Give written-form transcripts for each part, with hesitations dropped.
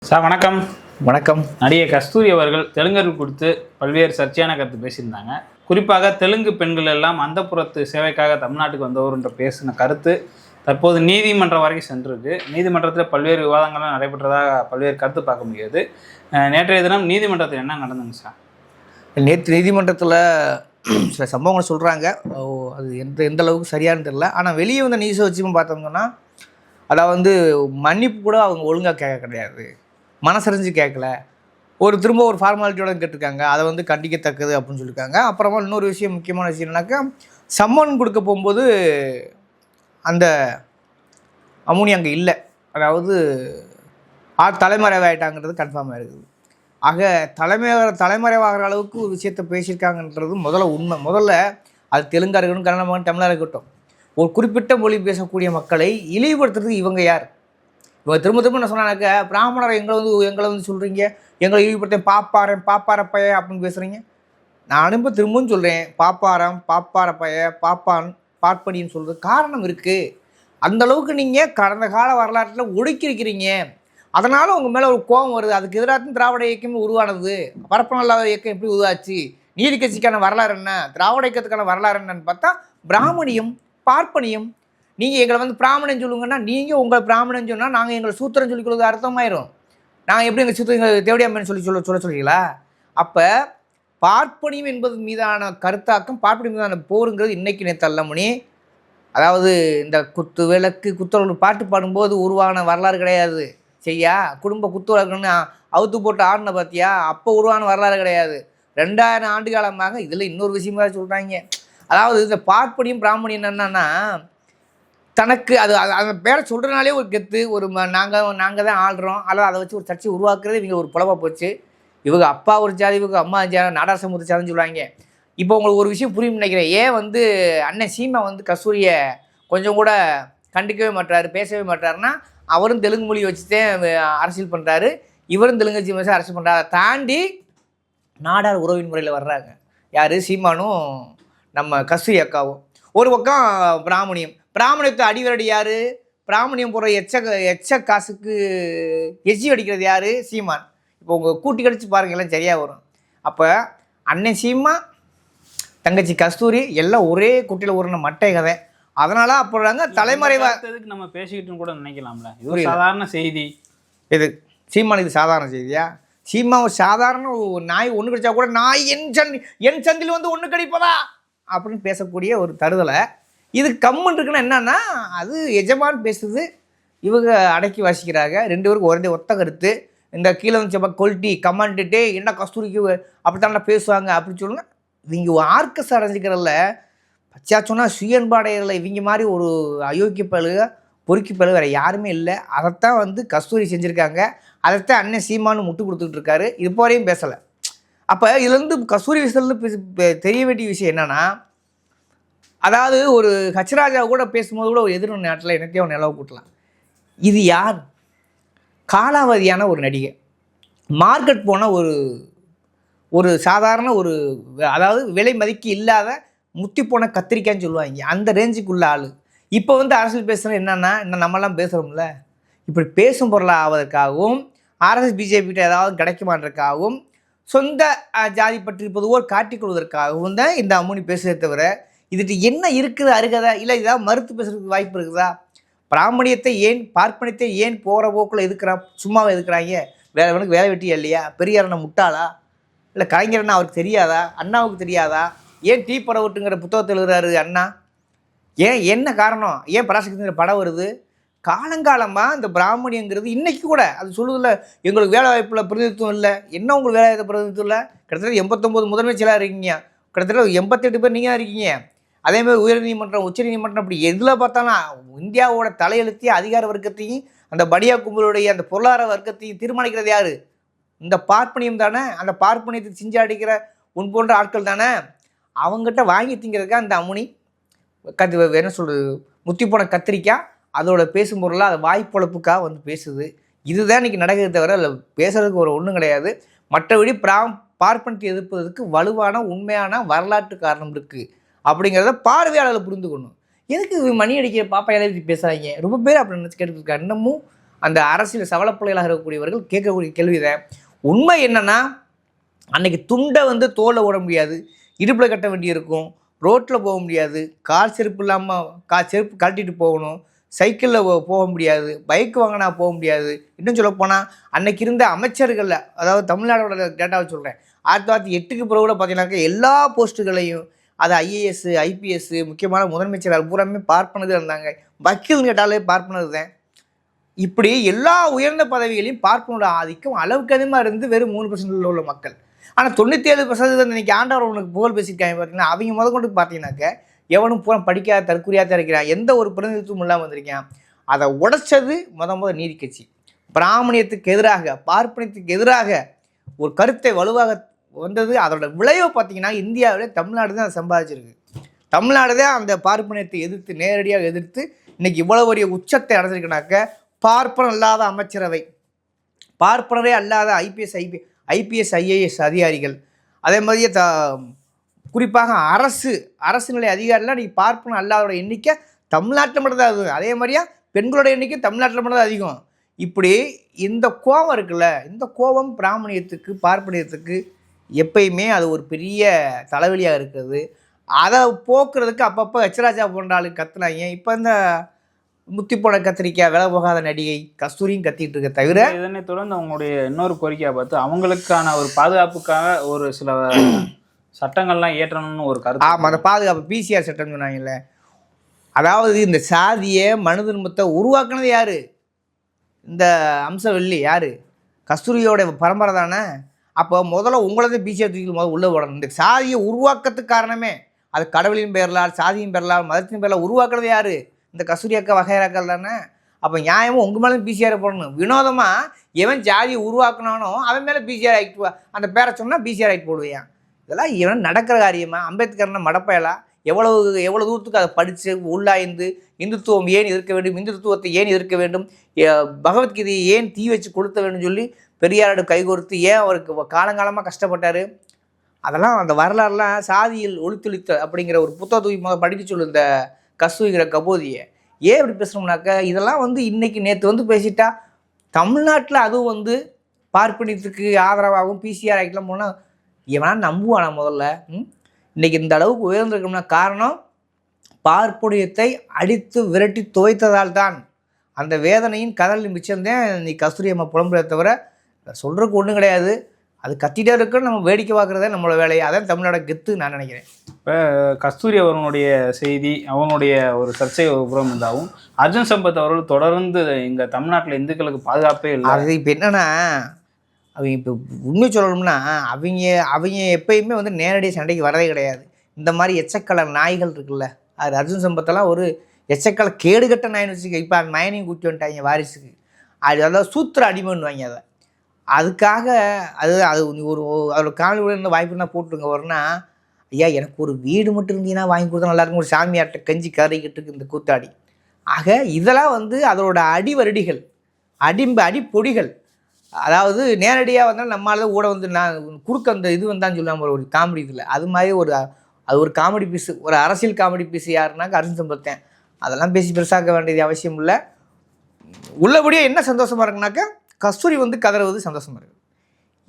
Sir வணக்கம். வணக்கம். நடிகை கஸ்தூரி அவர்கள் தெலுங்கர்கள் கொடுத்து பல்வேறு சர்ச்சையான கருத்து பேசியிருந்தாங்க. குறிப்பாக தெலுங்கு பெண்கள் எல்லாம் அந்தப்புறத்து சேவைக்காக தமிழ்நாட்டுக்கு வந்தவர்ன்ற பேசின கருத்து தற்போது நீதிமன்றம் வரைக்கும் சென்றிருக்கு. நீதிமன்றத்தில் பல்வேறு விவாதங்கள்லாம் நடைபெற்றதாக பல்வேறு கருத்து பார்க்க முடியாது. நேற்றைய தினம் நீதிமன்றத்தில் என்ன நடந்துங்க சார்? நேற்று நீதிமன்றத்தில் சில சம்பவங்கள் சொல்கிறாங்க. அது எந்த அளவுக்கு சரியானு தெரியல. ஆனால் வெளியே வந்த நியூஸை வச்சு பார்த்தோம்னா அதாவது மன்னிப்பு கூட அவங்க ஒழுங்காக கேட்க கிடையாது, மனசறிஞ்சு கேட்கல, திரும்ப ஒரு ஃபார்மாலிட்டியோட கேட்டிருக்காங்க. அதை கண்டிக்கத்தக்கது அப்படின்னு சொல்லியிருக்காங்க. அப்புறமா இன்னொரு விஷயம், முக்கியமான விஷயம் என்னன்னாக்கா, சம்மன் கொடுக்க போகும்போது அந்த அமுனி அங்கே இல்லை, அதாவது தலைமறைவாயிட்டாங்கிறது கன்ஃபார்மாக இருக்குது. ஆக தலைமறைவாகிற அளவுக்கு ஒரு விஷயத்தை பேசியிருக்காங்கன்றது உண்மை. முதல்ல அது தெலுங்கா இருக்கட்டும், கன்னடமாக தமிழாக இருக்கட்டும், ஒரு குறிப்பிட்ட மொழி பேசக்கூடிய மக்களை இழிவுபடுத்துறதுக்கு இவங்க யார்? இவங்க திரும்ப என்ன சொன்னாக்க, பிராமணரை எங்களை சொல்கிறீங்க, எங்களை இழிவுபடுத்த பாப்பாரப்பைய அப்படின்னு பேசுகிறீங்க. நானும் இப்போ திரும்பவும் சொல்கிறேன், பாப்பாரப்பைய பார்ப்பனின்னு சொல்கிறது காரணம் இருக்குது. அந்தளவுக்கு நீங்கள் கடந்த கால வரலாற்றில் ஒடுக்கியிருக்கிறீங்க. அதனால் உங்கள் மேலே ஒரு கோபம் வருது. அதுக்கு எதிராக திராவிட இயக்கமே உருவானது. பரப்பனல்லாத இயக்கம் எப்படி உருவாச்சு, நீதி கட்சிக்கான வரலாறு என்ன, திராவிட இயக்கத்துக்கான வரலாறு என்னன்னு பார்த்தா பிராமணியம், பார்ப்பனியம். நீங்கள் எங்களை பிராமணன் சொல்லுங்கன்னா, நீங்கள் உங்கள் பிராமணன் சொன்னால் நாங்கள் எங்களை சூத்திரம் சொல்லிக்கொள்வது அர்த்தமாயிரும். நாங்கள் எப்படி எங்கள் சூத்திரம் எங்கள் தேவடியாமன்னு சொல்ல சொல்கிறீங்களா? அப்போ பார்ப்பனியம் என்பது மீதான கருத்தாக்கம், பார்ப்பனியம் மீதான போருங்கிறது இன்றைக்கி நேற்று அல்லமணி. அதாவது இந்த குத்து விளக்கு குத்துறவர்கள் பாட்டு பாடும்போது உருவான வரலாறு கிடையாது. செய்யா குடும்ப குத்துவழக்குன்னு அவுத்து போட்டு ஆடின பார்த்தியா, அப்போ உருவான வரலாறு கிடையாது. 2000 ஆண்டு காலமாக. இதில் இன்னொரு விஷயமாக சொல்கிறாங்க. அதாவது இந்த பார்ப்பனியும் பிராமணியம் என்னன்னா, தனக்கு அந்த பேரை சொல்கிறனாலே ஒரு கெத்து, நாங்கள் தான் ஆள்றோம், அல்லது அதை வச்சு ஒரு சர்ச்சை உருவாக்குறது இவங்க ஒரு புலவாக போச்சு. இவங்க அப்பா ஒரு ஜாதி, இவங்க அம்மா ஜாதி, நாடார் சமூகத்தை சாதின்னு சொல்லுவாங்க. இப்போ உங்களுக்கு ஒரு விஷயம் புரியும் நினைக்கிறேன். ஏன் அண்ணன் சீமா கஸ்தூரியை கொஞ்சம் கூட கண்டிக்கவே மாட்டாரு, பேசவே மாட்டாருன்னா, அவரும் தெலுங்கு மொழி வச்சுதான் அரசியல் பண்ணுறாரு, இவரும் தெலுங்கு வச்சு அரசியல் பண்ணுறாரு. அதை தாண்டி நாடார் உறவின் முறையில் வர்றாங்க. யார்? சீமானும் நம்ம கஸ்தூரி அக்காவும். ஒரு பக்கம் பிராமணியத்தை அடிவரடி யார்? பிராமணியம் போடுற எச்ச காசுக்கு எச்சி அடிக்கிறது யார்? சீமான். இப்போ உங்கள் கூட்டி கடிச்சு பாருங்க, எல்லாம் சரியாக வரும். அப்போ அண்ணன் சீமா, தங்கச்சி கஸ்தூரி எல்லாம் ஒரே குட்டியில் ஊறின மட்டை கதை. அதனால அப்புறம் தலைமறைவாக நம்ம பேசிக்கிட்டு கூட நினைக்கலாம்ல, இது சாதாரண செய்தி. இது சீமான், இது சாதாரண செய்தியா? சீமா ஒரு சாதாரண நாய் ஒன்று கடிச்சா கூட, நாய் என் சந்தில் ஒன்று கடிப்பதா அப்படின்னு பேசக்கூடிய ஒரு தருதலை. இது கம்முன்னு இருக்குன்னா என்னன்னா, அது எஜமான் பேசுது, இவங்க அடக்கி வாசிக்கிறாங்க. 2 பேருக்கு ஒரே ஒத்த கருத்து. இந்த கீழே கொல்ட்டி கமாண்டுட்டே என்ன கஸ்தூரிக்கு அப்படித்தான பேசுவாங்க அப்படின்னு சொல்லுங்க. இவங்க ஆர்கஸ் அடைஞ்சிக்கிறதில்ல, பச்சா சொன்னால் சுயன்பாடையில் இவங்க மாதிரி ஒரு அயோக்கிய பழுக பொறுக்கி பழுக வேறு யாருமே இல்லை. அதைத்தான் கஸ்தூரி செஞ்சுருக்காங்க. அதைத்தான் அண்ணன் சீமானு முட்டு கொடுத்துக்கிட்டு இருக்காரு. இப்போ வரையும் பேசலை. அப்போ இதுலேருந்து கஸ்தூரி விஷயத்துலேருந்து தெரிய வேண்டிய விஷயம் என்னென்னா, அதாவது ஒரு ஹச்ராஜா கூட பேசும்போது கூட ஒரு எதிர்ப்பு நாட்டில் எனக்கே ஒரு நிலவு கூட்டலாம். இது யார்? காலாவதியான ஒரு நடிகை, மார்க்கெட் போன ஒரு சாதாரண அதாவது விலை மதிக்க இல்லாத முத்தி போன கத்திரிக்காய்ன்னு சொல்லுவாங்க, அந்த ரேஞ்சுக்குள்ள ஆள். இப்போ அரசியல் பேசுகிறது என்னன்னா, இன்னும் நம்மளாம் பேசுகிறோம்ல, இப்படி பேசும் பொருளாக ஆவதற்காகவும், ஆர்எஸ்எஸ் பிஜேபிகிட்ட ஏதாவது கிடைக்குமான்றதுக்காகவும், சொந்த ஜாதி பற்றி பொதுவாக காட்டிக்கொள்வதற்காகவும் தான் இந்த அம்முனி பேசுகிறத தவிர, இதுட்டு என்ன இருக்குது அருகதா இல்லை ஏதாவது மறுத்து பேசுறதுக்கு வாய்ப்பு இருக்குதா? பிராமணியத்தை ஏன், பார்ப்பனியத்தை ஏன் போகிற போக்கில் சும்மாவே எதுக்குறாங்க? வேலை வெட்டியா இல்லையா? பெரியாரண்ணா முட்டாளா? இல்லை கலைஞர்னா அவருக்கு தெரியாதா? அண்ணாவுக்கு தெரியாதா? ஏன் டீ படவட்டுங்கிற புத்தகத்தில் எழுதுறாரு அண்ணா? ஏன், என்ன காரணம்? ஏன் பராசக்திங்கிற படம் வருது? காலங்காலமாக இந்த பிராமணியங்கிறது இன்றைக்கி கூட அது சொல்லுதில்ல, எங்களுக்கு வேலை வாய்ப்பில் பிரதிநிதித்துவம் இல்லை. என்ன உங்களுக்கு வேலை வாய்ப்பு பிரதிநிதித்துவம் இல்லை? கிட்டத்தட்ட 89 முதன்மை செயலாளர் இருக்கீங்க, கிட்டத்தட்ட 88 பேர் நீங்கள் தான் இருக்கீங்க. அதேமாதிரி உயர்நீதிமன்றம், உச்சநீதிமன்றம், அப்படி எதில் பார்த்தாலும் இந்தியாவோட தலையெழுத்திய அதிகார வர்க்கத்தையும் அந்த பனியா கும்பலுடைய அந்த பொருளாதார வர்க்கத்தையும் தீர்மானிக்கிறது யார்? இந்த பார்ப்பனியம் தானே. அந்த பார்ப்பனியத்தை சிஞ்சாடிக்கிற போன்ற ஆட்கள் தானே. அவங்ககிட்ட வாங்கி திங்கிறதுக்காக அந்த அமுனி என்ன சொல்கிறது, முத்தி போன கத்திரிக்காய் அதோட பேசும் பொருளாக அது வாய்ப்பொழப்புக்காக பேசுது. இதுதான் இன்றைக்கி நடக்கிறத தவிர அதில் பேசுறதுக்கு ஒன்றும் கிடையாது. மற்றபடி பார்ப்பனத்தை எதிர்ப்பதற்கு வலுவான உண்மையான வரலாற்று காரணம் இருக்குது அப்படிங்கிறத பார்வையாளர்கள் புரிந்துக்கணும். எதுக்கு மணி அடிக்கிற பாப்பா எழுதி பேசுகிறாங்க? ரொம்ப பேர் அப்படி நினச்சி கேட்டுருக்காரு. இன்னமும் அந்த அரசியல் சவளப்பிள்ளைகளாக இருக்கக்கூடியவர்கள் கேட்கக்கூடிய கேள்விதான். உண்மை என்னன்னா, அன்னைக்கு துண்டை வந்து தோலை ஓட முடியாது, இடுப்பில் கட்ட வேண்டியிருக்கும், ரோட்டில் போக முடியாது, கால் செருப்பு இல்லாமல் செருப்பு கழட்டிட்டு போகணும், சைக்கிளில் போக முடியாது, பைக் வாங்கினா போக முடியாது. இன்னும் சொல்லப்போனால் அன்னைக்கு இருந்த அமைச்சர்களில், அதாவது தமிழ்நாடோட டேட்டாவை சொல்கிறேன், 1908க்கு பிறகு கூட பார்த்தீங்கன்னாக்கா எல்லா போஸ்ட்டுகளையும் அது ஐஏஎஸ் ஐபிஎஸ் முக்கியமான முதன்மைச்சர் பூராமே பார்ப்பனது இருந்தாங்க. வக்கீல்னு கேட்டாலே பார்ப்பனது தான். இப்படி எல்லா உயர்ந்த பதவிகளையும் பார்ப்பனோட ஆதிக்கம் அளவுக்கு அதிகமாக இருந்து வெறும் 3% உள்ள மக்கள். ஆனால் 97% இன்னைக்கு ஆண்டவர் உனக்கு புகழ் பேசியிருக்காங்க பார்த்தீங்கன்னா, அவங்க கொண்டு பார்த்தீங்கன்னாக்க எவனும் பூரா படிக்காத தற்கொலையாக தான் இருக்கிறான், எந்த ஒரு பிரதிநிதித்துவம் இல்லாமல் வந்திருக்கான். அதை உடைச்சது முத நீதி கட்சி. பிராமணியத்துக்கு எதிராக பார்ப்பனியத்துக்கு எதிராக ஒரு கருத்தை வலுவாக வந்தது. அதோட விளைவை பார்த்தீங்கன்னா இந்தியாவிலே தமிழ்நாடு தான் அதை சம்பாதிச்சிருக்கு. தமிழ்நாடு தான் அந்த பார்ப்பனியத்தை எதிர்த்து நேரடியாக எதிர்த்து இன்னைக்கு இவ்வளோ பெரிய உச்சத்தை அடைஞ்சிருக்குனாக்க பார்ப்பனம் இல்லாத அமைச்சரவை, பார்ப்பனரே அல்லாத ஐபிஎஸ் ஐஏஎஸ் அதிகாரிகள், அதே மாதிரியே குறிப்பாக அரசு நிலை அதிகாரிலாம் நீ பார்ப்பனம் அல்லாதோட எண்ணிக்கை தமிழ்நாட்டில் மட்டும்தான் அதிகம். அதே மாதிரியா பெண்களோட எண்ணிக்கை தமிழ்நாட்டில் மட்டும்தான் அதிகம். இப்படி இந்த கோபம் இருக்குல்ல, இந்த கோபம் பிராமணியத்துக்கு பார்ப்பனியத்துக்கு எப்பயுமே அது ஒரு பெரிய தலைவலியாக இருக்குது. அதை போக்குறதுக்கு அப்பப்போ எச்ராஜா போன்ற ஆளுக்கு கத்துனாங்க. இப்போ இந்த முத்தி போன கத்திரிக்காய் விலை போகாத நடிகை கஸ்தூரியும் கத்திட்டு இருக்க தவிர, இதனை தொடர்ந்து அவங்களுடைய இன்னொரு கோரிக்கையை பார்த்து அவங்களுக்கான ஒரு பாதுகாப்புக்காக ஒரு சில சட்டங்கள்லாம் இயற்றணும்னு ஒரு கருத்து. ஆமாம், அந்த பாதுகாப்பு பிசிஆர் சட்டம் சொன்னாங்கல்ல. அதாவது இந்த சாதியை மனு தர்மத்தை உருவாக்குனது யாரு? இந்த அம்சவல்லி யாரு? கஸ்தூரியோட பரம்பரை தானே. அப்போ முதல்ல உங்களது பிசிஆர் தூக்கி முதல்ல உள்ளே போடணும். இந்த சாதியை உருவாக்கத்துக்கு காரணமே அது கடவுளின் பேரலால், சாதியின் பேரலால், மதத்தின் பேரலால் உருவாக்குறது யாரு? இந்த கஸ்தூரி அக்கா வகையறாக்கள் தானே. அப்போ நியாயமும் உங்கள் மேலே பிசிஆரை போடணும். வினோதமாக எவன் ஜாதியை உருவாக்கினானோ அவன் மேலே பிசிஆர் ஆக்ட், அந்த பேரை சொன்னால் பிசிஆர் ஆக்ட் போடுவேன். இதெல்லாம் இவன் நடக்கிற காரியமா? அம்பேத்கர்னா மடப்பயலா? எவ்வளோ தூரத்துக்கு அதை படித்து உள்ளாய்ந்து இந்துத்துவம் ஏன் எதிர்க்க வேண்டும், இந்துத்துவத்தை ஏன் எதிர்க்க வேண்டும், பகவத்கீதையை ஏன் தீ வச்சு கொளுத்த வேண்டும் சொல்லி பெரியாரோட கைகோர்த்து ஏன் அவருக்கு காலங்காலமாக கஷ்டப்பட்டார். அதெல்லாம் அந்த வரலாறுலாம் சாதியில் ஒளித்தொழித்த அப்படிங்கிற ஒரு புத்தகத்தை படிக்க சொல்லு இந்த கஸ்தூரிங்கிற கபோதியை. ஏன் இப்படி பேசுகிறோம்னாக்கா, இதெல்லாம் வந்து இன்றைக்கி நேற்று வந்து பேசிட்டா தமிழ்நாட்டில் அதுவும் வந்து பார்ப்பனியத்துக்கு ஆதரவாகவும் பிசிஆர் ஆகிட்டுலாம் போனால் எவனா நம்புவானா? முதல்ல இன்றைக்கி இந்த அளவுக்கு உயர்ந்திருக்கோம்னா காரணம் பார்ப்பனியத்தை அடித்து விரட்டி துவைத்ததால் தான். அந்த வேதனையின் கடலின் மிச்சம்தான் நீ கஸ்தூரி அம்மா புலம்புறதை தவிர சொல்கிறதுக்கு ஒன்றும் கிடையாது. அது கத்திட்டே இருக்குன்னு நம்ம வேடிக்கை பார்க்குறதே நம்மளோட வேலையை. அதான் தமிழோட கெத்து நான் நினைக்கிறேன். இப்போ கஸ்தூரி அவர்களுடைய செய்தி, அவனுடைய ஒரு சர்ச்சை புறம் இருந்தாலும் அர்ஜுன் சம்பத் அவர்கள் தொடர்ந்து இங்கே தமிழ்நாட்டில் இந்துக்களுக்கு பாதுகாப்பே இல்லை. அது இப்போ என்னென்னா, அவங்க இப்போ உண்மை சொல்லணும்னா அவங்க எப்பயுமே வந்து நேரடி சண்டைக்கு வரதே கிடையாது. இந்த மாதிரி எச்சக்கலை நாய்கள் இருக்குல்ல, அது அர்ஜுன் சம்பத்தெல்லாம் ஒரு எச்சக்கலை கேடுகட்ட நாயின்னு வச்சுக்க. இப்போ அந்த நயனையும் கூட்டி வந்துட்டாங்க வாரிசுக்கு. அதாவது சூத்திர அடிமைன்னுவாங்க. அதை அதுக்காக அது ஒரு அதோட காணொலி கூட வாய்ப்புனா போட்டுருங்க வரும்னா, ஐயா எனக்கு ஒரு வீடு மட்டும் இருந்தீங்கன்னா வாங்கி கொடுத்தா நல்லாயிருக்கும், ஒரு சாமியார்ட்ட கஞ்சி கறிக்கிட்டு இருக்கு இந்த கூத்தாடி. ஆக இதெல்லாம் வந்து அதோட அடிவருடிகள், அடிப்பொடிகள். அதாவது நேரடியாக வந்தாலும் நம்மளால கூட வந்து நான் குறுக்க அந்த இது வந்தான்னு சொல்லாமல் ஒரு காமெடி இதில் அது மாதிரி அது ஒரு காமெடி பீஸு, ஒரு அரசியல் காமெடி பீஸு யாருன்னாக்க அர்ஜுன் சம்பத்தேன். அதெல்லாம் பேசி பெருசாக்க வேண்டியது அவசியம் இல்லை. உள்ளபடியே என்ன சந்தோஷமாக இருக்குனாக்கா, கஸ்தூரி வந்து கதறுவது சந்தோஷமாக இருக்குது.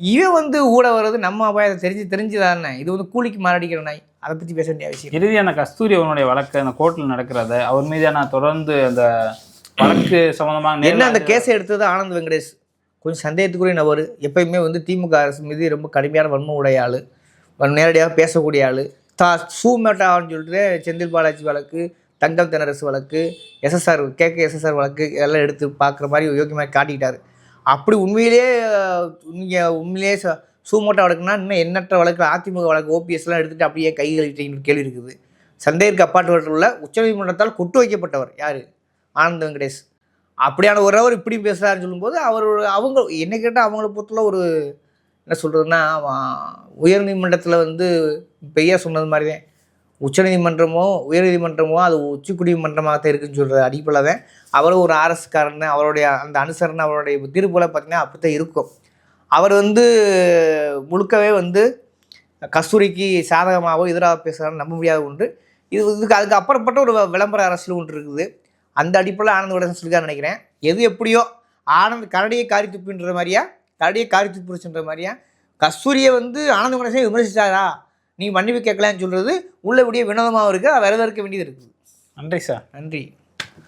இவன் வந்து ஊட வர்றது நம்ம அபாயத்தை தெரிஞ்சுதானே. இது வந்து கூலிக்கு மாரடிக்கிற நாய். அதை பற்றி பேச வேண்டிய அவசியம். இறுதியான கஸ்தூரி அவனுடைய வழக்கு அந்த கோர்ட்டில் நடக்கிறத அவர் மீதான தொடர்ந்து அந்த வழக்கு சம்மந்தமாக என்ன அந்த கேஸை எடுத்தது ஆனந்த் வெங்கடேஷ் கொஞ்சம் சந்தேகத்துக்குரிய நபர். எப்பயுமே வந்து திமுக அரசு மீது ரொம்ப கடுமையான வன்மை உடைய ஆள், நேரடியாக பேசக்கூடிய ஆள். சூமேட்டான்னு சொல்லிட்டு செந்தில் பாலாஜி வழக்கு, தங்கம் தென்னரசு வழக்கு, எஸ்எஸ்ஆர் வழக்கு எல்லாம் எடுத்து பார்க்குற மாதிரி யோக்கியமாக காட்டிக்கிட்டார். அப்படி உண்மையிலேயே சூமோட்டா வழக்குனா இன்னும் எண்ணற்ற வழக்கு, அதிமுக வழக்கு, ஓபிஎஸ்லாம் எடுத்துகிட்டு அப்படியே கை கழிட்டு கேள்வி இருக்குது. சந்தேகத்துக்கு அப்பாற்பட்டுள்ள உச்சநீதிமன்றத்தால் கொட்டு வைக்கப்பட்டவர் யார்? ஆனந்த் வெங்கடேஷ். அப்படியான ஒருவர் இப்படி பேசுகிறாருன்னு சொல்லும்போது அவங்க என்ன கேட்டால் அவங்கள பொறுத்தல ஒரு என்ன சொல்கிறதுன்னா, உயர்நீதிமன்றத்தில் வந்து பெய்யா சொன்னது மாதிரி தான் உச்சநீதிமன்றமோ உயர்நீதிமன்றமோ அது உச்சக்குடிமன்றமாக தான் இருக்குதுன்னு சொல்கிற அடிப்படையில் தான் அவரும் ஒரு ஆர்எஸ்காரன்னு அவருடைய அந்த அனுசரணை அவருடைய தீர்ப்புல பார்த்திங்கன்னா அப்படி தான் இருக்கும். அவர் வந்து முழுக்கவே வந்து கஸ்தூரிக்கு சாதகமாகவோ எதிராக பேசுகிறான்னு நம்ப முடியாத ஒன்று. அதுக்கு அப்புறப்பட்ட ஒரு விளம்பர அரசியல் ஒன்று இருக்குது. அந்த அடிப்படையில் ஆனந்த் வெங்கடேஷன் சொல்லிக்கான்னு நினைக்கிறேன். எது எப்படியோ ஆனந்த் கரடியை காரி துப்புன்ற மாதிரியா, கரடியை காரி துப்புச்சுன்ற மாதிரியா, கஸ்தூரியை வந்து ஆனந்த கணேசன் விமர்சிச்சாரா நீ மன்னிப்பு கேட்கலான்னு சொல்கிறது உள்ளபடியே வினோதமாகவும் இருக்குது, விரதம் இருக்க வேண்டியது இருக்குது. நன்றி சார். நன்றி.